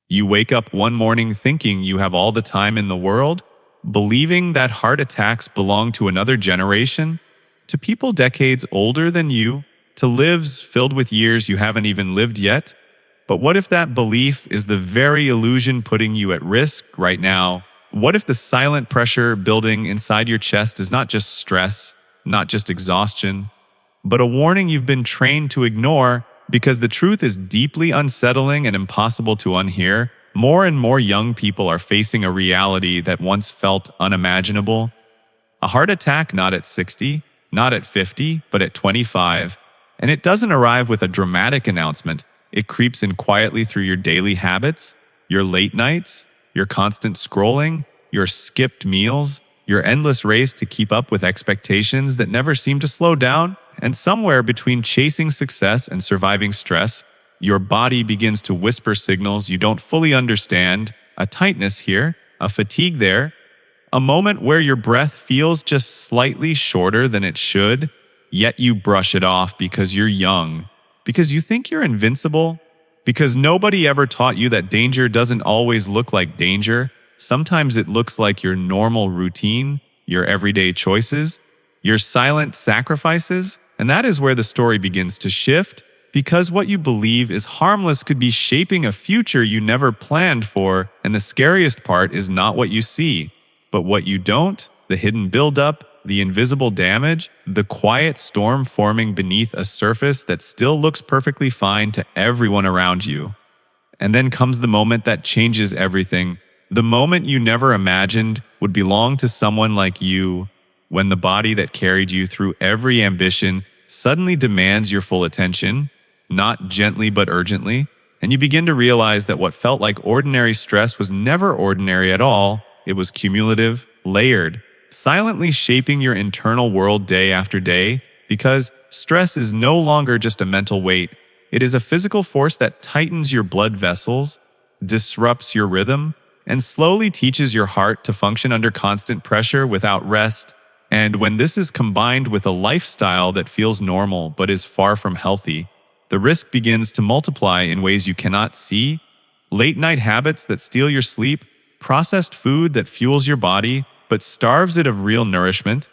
You wake up one morning thinking you have all the time in the world, believing that heart attacks belong to another generation, to people decades older than you, to lives filled with years you haven't even lived yet. But what if that belief is the very illusion putting you at risk right now? What if the silent pressure building inside your chest is not just stress, not just exhaustion, but a warning you've been trained to ignore because the truth is deeply unsettling and impossible to unhear? More and more young people are facing a reality that once felt unimaginable. A heart attack not at 60, not at 50, but at 25. And it doesn't arrive with a dramatic announcement. It creeps in quietly through your daily habits, your late nights, your constant scrolling, your skipped meals, your endless race to keep up with expectations that never seem to slow down. And somewhere between chasing success and surviving stress, your body begins to whisper signals you don't fully understand, a tightness here, a fatigue there, a moment where your breath feels just slightly shorter than it should, yet you brush it off because you're young, because you think you're invincible, because nobody ever taught you that danger doesn't always look like danger. Sometimes it looks like your normal routine, your everyday choices, your silent sacrifices. And that is where the story begins to shift, because what you believe is harmless could be shaping a future you never planned for. And the scariest part is not what you see, but what you don't, the hidden buildup, the invisible damage, the quiet storm forming beneath a surface that still looks perfectly fine to everyone around you. And then comes the moment that changes everything, the moment you never imagined would belong to someone like you, when the body that carried you through every ambition suddenly demands your full attention, not gently but urgently, and you begin to realize that what felt like ordinary stress was never ordinary at all. It was cumulative, layered, silently shaping your internal world day after day, because stress is no longer just a mental weight. It is a physical force that tightens your blood vessels, disrupts your rhythm, and slowly teaches your heart to function under constant pressure without rest. And when this is combined with a lifestyle that feels normal but is far from healthy, the risk begins to multiply in ways you cannot see. Late night habits that steal your sleep, processed food that fuels your body but starves it of real nourishment,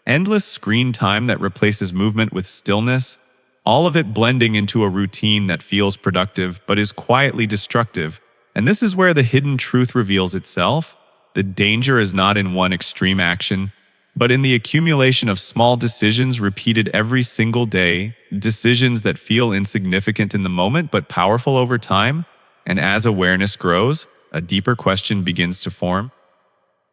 endless screen time that replaces movement with stillness, all of it blending into a routine that feels productive but is quietly destructive. And this is where the hidden truth reveals itself. The danger is not in one extreme action, but in the accumulation of small decisions repeated every single day, decisions that feel insignificant in the moment but powerful over time. And as awareness grows, a deeper question begins to form.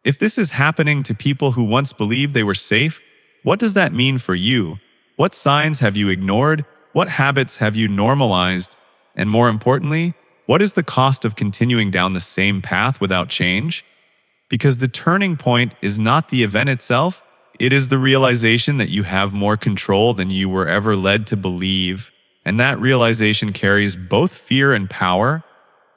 If this is happening to people who once believed they were safe, what does that mean for you? What signs have you ignored? What habits have you normalized? And more importantly, what is the cost of continuing down the same path without change? Because the turning point is not the event itself, it is the realization that you have more control than you were ever led to believe. And that realization carries both fear and power.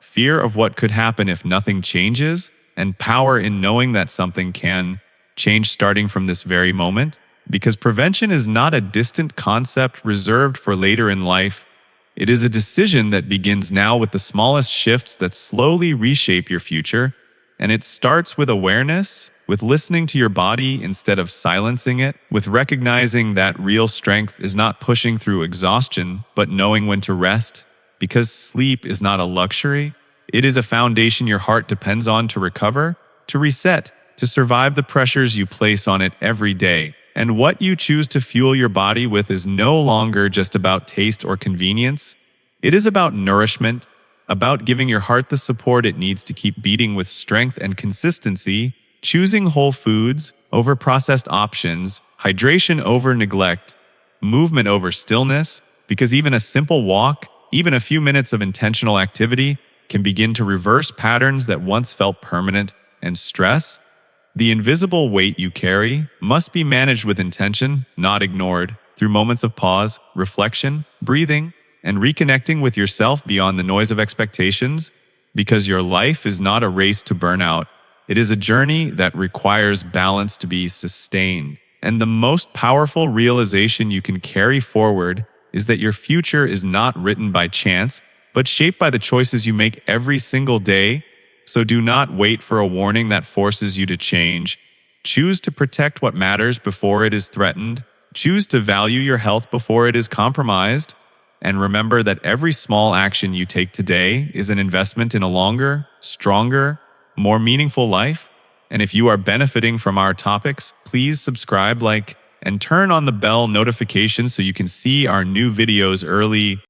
Fear of what could happen if nothing changes, and power in knowing that something can change starting from this very moment. Because prevention is not a distant concept reserved for later in life. It is a decision that begins now with the smallest shifts that slowly reshape your future. And it starts with awareness, with listening to your body instead of silencing it, with recognizing that real strength is not pushing through exhaustion, but knowing when to rest. Because sleep is not a luxury, it is a foundation your heart depends on to recover, to reset, to survive the pressures you place on it every day. And what you choose to fuel your body with is no longer just about taste or convenience. It is about nourishment, about giving your heart the support it needs to keep beating with strength and consistency, choosing whole foods over processed options, hydration over neglect, movement over stillness, because even a simple walk, even a few minutes of intentional activity, can begin to reverse patterns that once felt permanent. And stress, the invisible weight you carry, must be managed with intention, not ignored, through moments of pause, reflection, breathing, and reconnecting with yourself beyond the noise of expectations. Because your life is not a race to burnout. It is a journey that requires balance to be sustained. And the most powerful realization you can carry forward is that your future is not written by chance, but shaped by the choices you make every single day. So do not wait for a warning that forces you to change. Choose to protect what matters before it is threatened. Choose to value your health before it is compromised. And remember that every small action you take today is an investment in a longer, stronger, more meaningful life. And if you are benefiting from our topics, please subscribe, like, and turn on the bell notification so you can see our new videos early.